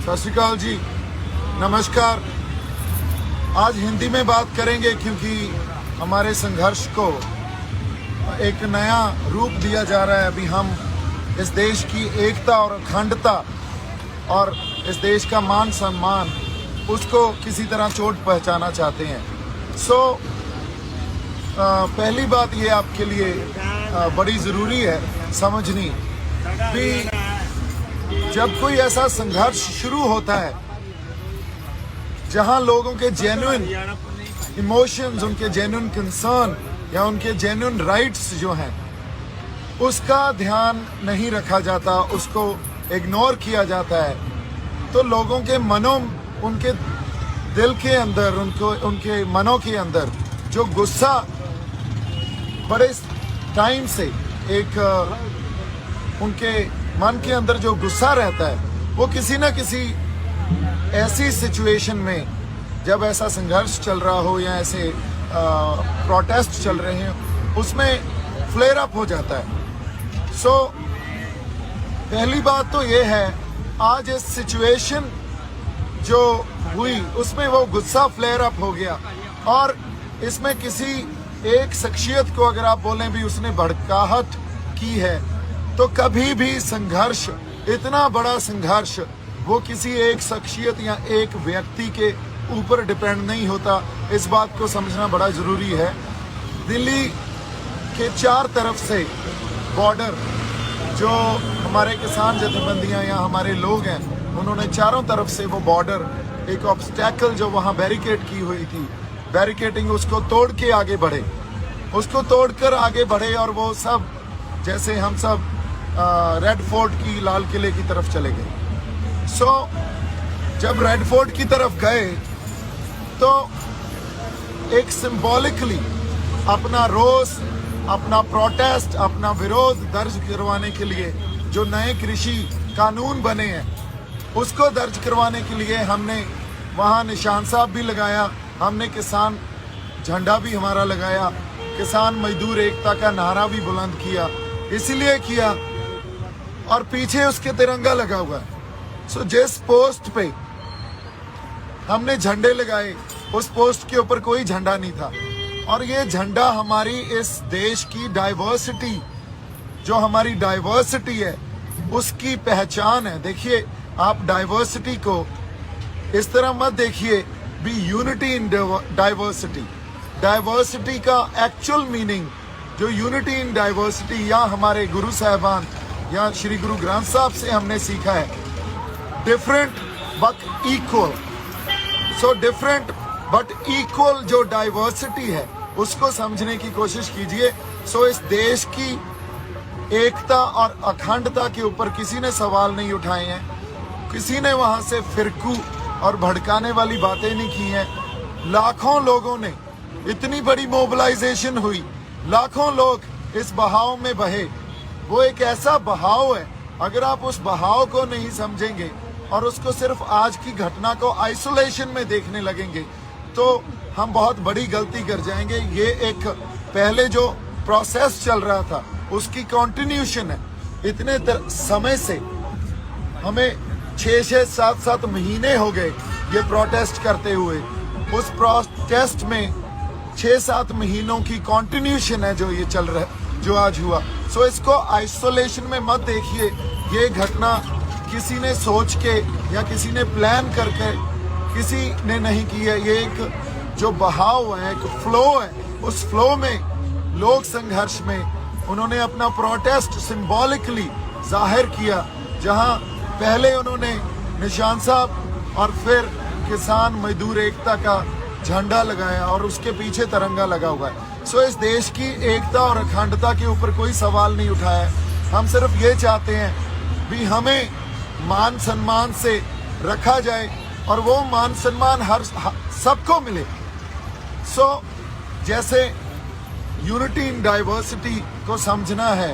सत श्री अकाल जी, नमस्कार। आज हिंदी में बात करेंगे क्योंकि हमारे संघर्ष को एक नया रूप दिया जा रहा है। अभी हम इस देश की एकता और अखंडता और इस देश का मान सम्मान उसको किसी तरह चोट पहुंचाना चाहते हैं। पहली बात ये आपके लिए बड़ी ज़रूरी है समझनी कि जब कोई ऐसा संघर्ष शुरू होता है जहां लोगों के जेन्युइन इमोशंस, उनके जेन्युइन कंसर्न या उनके जेन्युइन राइट्स जो हैं उसका ध्यान नहीं रखा जाता, उसको इग्नोर किया जाता है, तो लोगों के मनों, उनके दिल के अंदर, उनके मनों के अंदर जो गुस्सा बड़े टाइम से एक उनके मन के अंदर जो गुस्सा रहता है वो किसी न किसी ऐसी सिचुएशन में, जब ऐसा संघर्ष चल रहा हो या ऐसे प्रोटेस्ट चल रहे हैं, उसमें फ्लेयर अप हो जाता है। पहली बात तो ये है, आज इस सिचुएशन जो हुई उसमें वो गुस्सा फ्लेयर अप हो गया और इसमें किसी एक शख्सियत को अगर आप बोलें भी उसने भड़काहट की है, तो कभी भी संघर्ष, इतना बड़ा संघर्ष, वो किसी एक शख्सियत या एक व्यक्ति के ऊपर डिपेंड नहीं होता। इस बात को समझना बड़ा ज़रूरी है। दिल्ली के चार तरफ से बॉर्डर, जो हमारे किसान जथेबंदियां या हमारे लोग हैं, उन्होंने चारों तरफ से वो बॉर्डर, एक ऑब्स्टैकल जो वहाँ बैरिकेड की हुई थी, बैरिकेडिंग, उसको तोड़ के आगे बढ़े, उसको तोड़कर आगे बढ़े और वो सब, जैसे हम सब रेड फोर्ट की, लाल किले की तरफ चले गए। जब रेड फोर्ट की तरफ गए तो एक सिंबॉलिकली अपना रोष, अपना प्रोटेस्ट, अपना विरोध दर्ज करवाने के लिए जो नए कृषि कानून बने हैं उसको दर्ज करवाने के लिए हमने वहाँ निशान साहब भी लगाया, हमने किसान झंडा भी हमारा लगाया, किसान मजदूर एकता का नारा भी बुलंद किया, इसलिए किया, और पीछे उसके तिरंगा लगा हुआ है। जिस पोस्ट पे हमने झंडे लगाए उस पोस्ट के ऊपर कोई झंडा नहीं था, और ये झंडा हमारी इस देश की डाइवर्सिटी, जो हमारी डाइवर्सिटी है उसकी पहचान है। देखिए, आप डाइवर्सिटी को इस तरह मत देखिए, be unity in diversity. Diversity का एक्चुअल मीनिंग, जो यूनिटी इन डाइवर्सिटी, या हमारे गुरु साहबान या श्री गुरु ग्रंथ साहब से हमने सीखा है, different but equal. Different but equal जो डाइवर्सिटी है उसको समझने की कोशिश कीजिए। इस देश की एकता और अखंडता के ऊपर किसी ने सवाल नहीं उठाए हैं, किसी ने वहां से फिरकू और भड़काने वाली बातें नहीं की हैं। लाखों लोगों ने, इतनी बड़ी मोबिलाइजेशन हुई, लाखों लोग इस बहाव में बहे। वो एक ऐसा बहाव है, अगर आप उस बहाव को नहीं समझेंगे और उसको सिर्फ आज की घटना को आइसोलेशन में देखने लगेंगे तो हम बहुत बड़ी गलती कर जाएंगे। ये एक पहले जो प्रोसेस चल रहा था उसकी कंटिन्यूशन है। इतने समय से हमें 6-6, 7-7 महीने हो गए ये प्रोटेस्ट करते हुए। उस प्रोटेस्ट में 6-7 महीनों की कंटिन्यूशन है जो ये चल रहा है, जो आज हुआ। इसको आइसोलेशन में मत देखिए। ये घटना किसी ने सोच के या किसी ने प्लान करके किसी ने नहीं की है। ये एक जो बहाव है, एक फ्लो है, उस फ्लो में लोग संघर्ष में उन्होंने अपना प्रोटेस्ट सिंबॉलिकली जाहिर किया, जहां पहले उन्होंने निशान साहब और फिर किसान मजदूर एकता का झंडा लगाया और उसके पीछे तिरंगा लगा हुआ है। इस देश की एकता और अखंडता के ऊपर कोई सवाल नहीं उठाया। हम सिर्फ ये चाहते हैं भी हमें मान सम्मान से रखा जाए और वो मान सम्मान हर सबको मिले। जैसे यूनिटी इन डाइवर्सिटी को समझना है,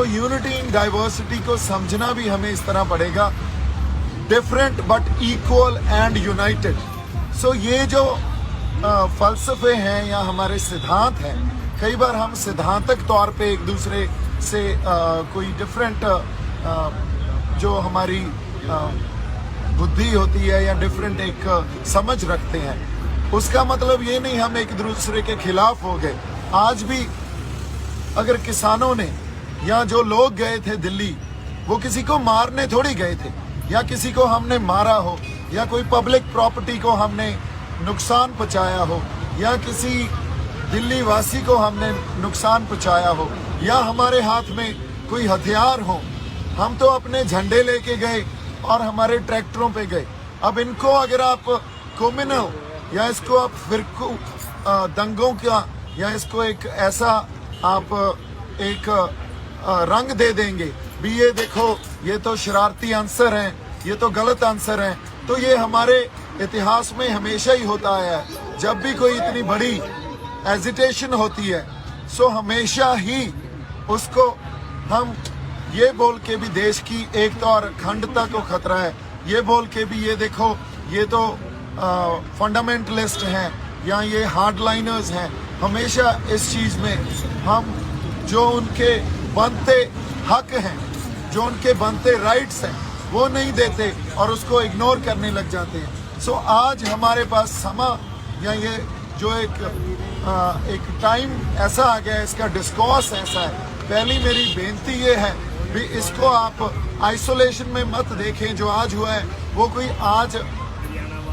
यूनिटी इन डाइवर्सिटी को समझना भी हमें इस तरह पड़ेगा, different but equal and United. ये जो फलसफे हैं या हमारे सिद्धांत हैं, कई बार हम सिद्धांतक तौर पे एक दूसरे से कोई डिफरेंट जो हमारी बुद्धि होती है या डिफरेंट एक समझ रखते हैं, उसका मतलब ये नहीं हम एक दूसरे के खिलाफ हो गए। आज भी अगर किसानों ने या जो लोग गए थे दिल्ली, वो किसी को मारने थोड़ी गए थे, या किसी को हमने मारा हो, या कोई पब्लिक प्रॉपर्टी को हमने नुकसान पहुंचाया हो, या किसी दिल्ली वासी को हमने नुकसान पहुंचाया हो, या हमारे हाथ में कोई हथियार हो। हम तो अपने झंडे लेके गए और हमारे ट्रैक्टरों पे गए। अब इनको अगर आप क्रिमिनल या इसको आप फिरकू दंगों का या इसको एक ऐसा आप एक रंग दे देंगे भी, ये देखो ये तो शरारती आंसर हैं, ये तो गलत आंसर हैं, तो ये हमारे इतिहास में हमेशा ही होता आया है। जब भी कोई इतनी बड़ी एजिटेशन होती है, सो हमेशा ही उसको हम ये बोल के भी देश की एकता और अखंडता को खतरा है, ये बोल के भी ये देखो ये तो फंडामेंटलिस्ट हैं या ये हार्डलाइनर्स हैं, हमेशा इस चीज़ में हम जो उनके बनते हक हैं, जो उनके बनते राइट्स हैं, वो नहीं देते और उसको इग्नोर करने लग जाते हैं। सो आज हमारे पास समा या ये जो एक टाइम ऐसा आ गया है, इसका डिस्कोर्स ऐसा है। पहली मेरी बेनती ये है भी इसको आप आइसोलेशन में मत देखें। जो आज हुआ है वो कोई आज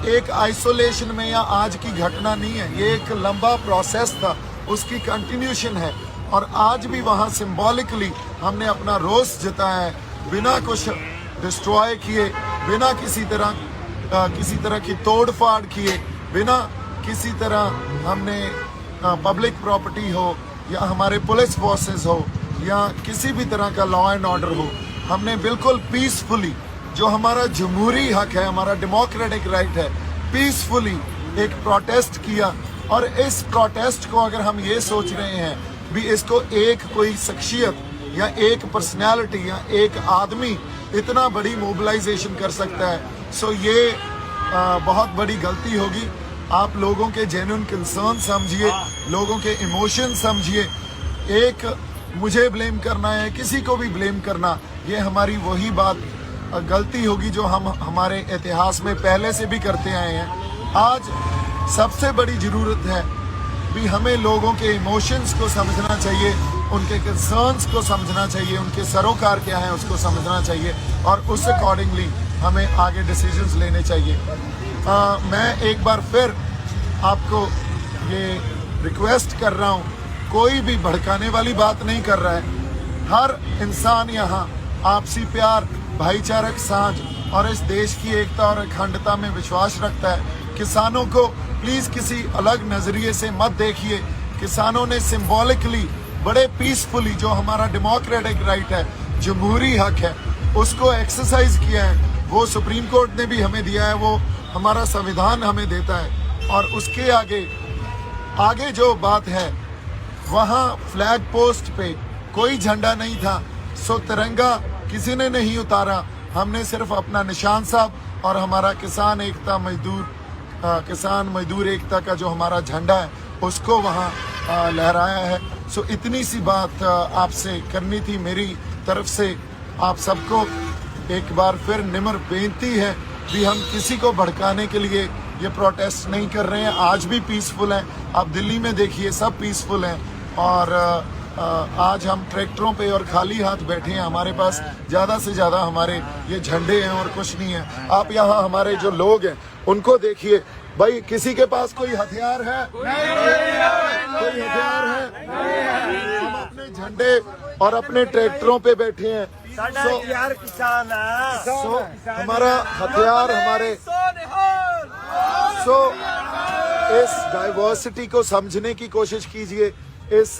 एक आइसोलेशन में या आज की घटना नहीं है, ये एक लंबा प्रोसेस था, उसकी कंटिन्यूशन है। और आज भी वहाँ सिंबॉलिकली हमने अपना रोष जताया है, बिना कुछ डिस्ट्रॉय किए, बिना किसी तरह की तोड़ फाड़ किए, बिना किसी तरह हमने पब्लिक प्रॉपर्टी हो या हमारे पुलिस फोर्सेस हो या किसी भी तरह का लॉ एंड ऑर्डर हो, हमने बिल्कुल पीसफुली, जो हमारा जमहूरी हक है, हमारा डेमोक्रेटिक राइट है, पीसफुली एक प्रोटेस्ट किया। और इस प्रोटेस्ट को अगर हम ये सोच रहे हैं भी इसको एक कोई शख्सियत या एक पर्सनैलिटी या एक आदमी इतना बड़ी मोबिलाइजेशन कर सकता है, सो ये बहुत बड़ी गलती होगी। आप लोगों के जेन्युइन कंसर्न समझिए, लोगों के इमोशन समझिए। एक मुझे ब्लेम करना है, किसी को भी ब्लेम करना, ये हमारी वही बात गलती होगी जो हम हमारे इतिहास में पहले से भी करते आए हैं। आज सबसे बड़ी ज़रूरत है भी हमें लोगों के इमोशंस को समझना चाहिए, उनके कंसर्न्स को समझना चाहिए, उनके सरोकार क्या है उसको समझना चाहिए और उस अकॉर्डिंगली हमें आगे डिसीजंस लेने चाहिए। मैं एक बार फिर आपको ये रिक्वेस्ट कर रहा हूँ, कोई भी भड़काने वाली बात नहीं कर रहा है। हर इंसान यहाँ आपसी प्यार, भाईचारक साझ और इस देश की एकता और अखंडता में विश्वास रखता है। किसानों को प्लीज़ किसी अलग नज़रिए से मत देखिए। किसानों ने सिंबॉलिकली बड़े पीसफुली जो हमारा डेमोक्रेटिक राइट है, जमहूरी हक है, उसको एक्सरसाइज किया है। वो सुप्रीम कोर्ट ने भी हमें दिया है, वो हमारा संविधान हमें देता है। और उसके आगे जो बात है, वहाँ फ्लैग पोस्ट पे कोई झंडा नहीं था, सो तिरंगा किसी ने नहीं उतारा। हमने सिर्फ अपना निशान साहब और हमारा किसान मजदूर एकता का जो हमारा झंडा है उसको वहाँ लहराया है। सो इतनी सी बात आपसे करनी थी मेरी तरफ से। आप सबको एक बार फिर निम्र बेनती है कि हम किसी को भड़काने के लिए ये प्रोटेस्ट नहीं कर रहे हैं। आज भी पीसफुल हैं, आप दिल्ली में देखिए सब पीसफुल हैं। और आज हम ट्रैक्टरों पे और खाली हाथ बैठे हैं। हमारे पास ज़्यादा से ज़्यादा हमारे ये झंडे हैं और कुछ नहीं है। आप यहाँ हमारे जो लोग हैं उनको देखिए, भाई किसी के पास कोई हथियार है? कोई हथियार है? हम अपने झंडे और अपने ट्रैक्टरों पे बैठे हैं। हमारा हथियार हमारे इस डाइवर्सिटी को समझने की कोशिश कीजिए। इस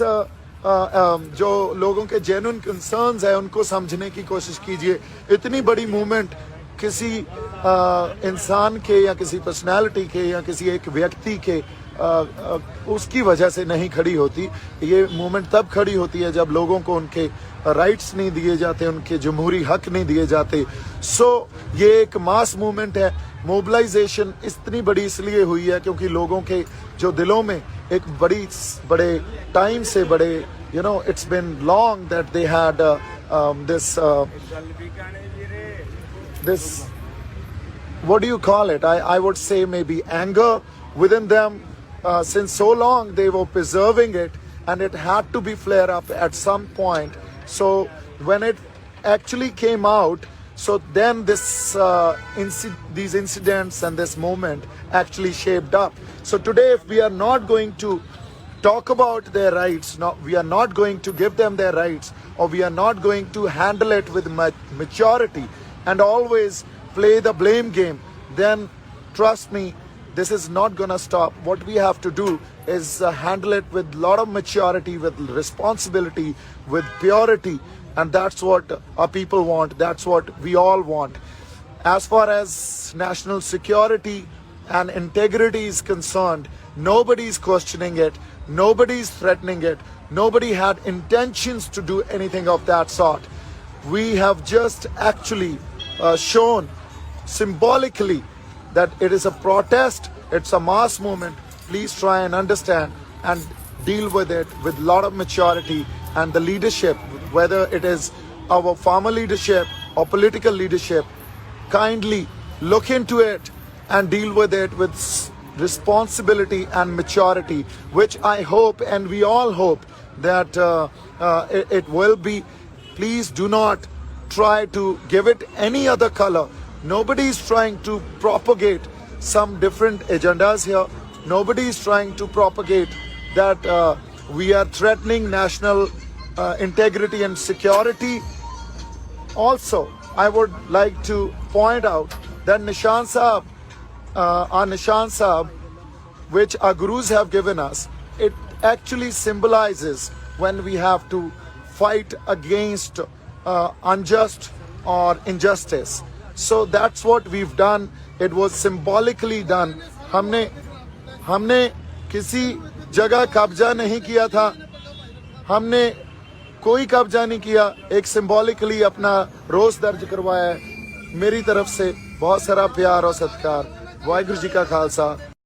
जो लोगों के जेन्युइन कंसर्न्स है उनको समझने की कोशिश कीजिए। इतनी बड़ी मूवमेंट किसी इंसान के या किसी पर्सनालिटी के या किसी एक व्यक्ति के उसकी वजह से नहीं खड़ी होती। ये मूवमेंट तब खड़ी होती है जब लोगों को उनके राइट्स नहीं दिए जाते, उनके जमहूरी हक नहीं दिए जाते। सो ये एक मास मूवमेंट है। मोबिलाइजेशन इतनी बड़ी इसलिए हुई है क्योंकि लोगों के जो दिलों में एक बड़े टाइम से बड़े it's been long that they had this what do you call it? I would say maybe anger within them. Since so long they were preserving it, and it had to be flare up at some point. So when it actually came out, so then this these incidents and this moment actually shaped up. So today, if we are not going to talk about their rights, we are not going to give them their rights, or we are not going to handle it with maturity and always play the blame game, then trust me, this is not going to stop. What we have to do is handle it with a lot of maturity, with responsibility, with purity, and that's what our people want. That's what we all want. As far as national security and integrity is concerned, nobody is questioning it, nobody is threatening it, nobody had intentions to do anything of that sort. We have just actually shown symbolically that it is a protest, it's a mass movement. Please try and understand and deal with it with a lot of maturity, and the leadership, whether it is our farmer leadership or political leadership, kindly look into it and deal with it with responsibility and maturity, which I hope and we all hope that it will be. Please do not try to give it any other color. Nobody is trying to propagate some different agendas here. Nobody is trying to propagate that we are threatening national integrity and security. Also, I would like to point out that Nishan Sahib, our Nishan Sahib, which our gurus have given us, it actually symbolizes when we have to fight against unjust or injustice. So that's what we've done. It was symbolically done. हमने किसी जगह कब्जा नहीं किया था, हमने कोई कब्जा नहीं किया, एक सिंबॉलिकली अपना रोष दर्ज करवाया है। मेरी तरफ से बहुत सारा प्यार और सत्कार। वाहिगुरू जी का खालसा।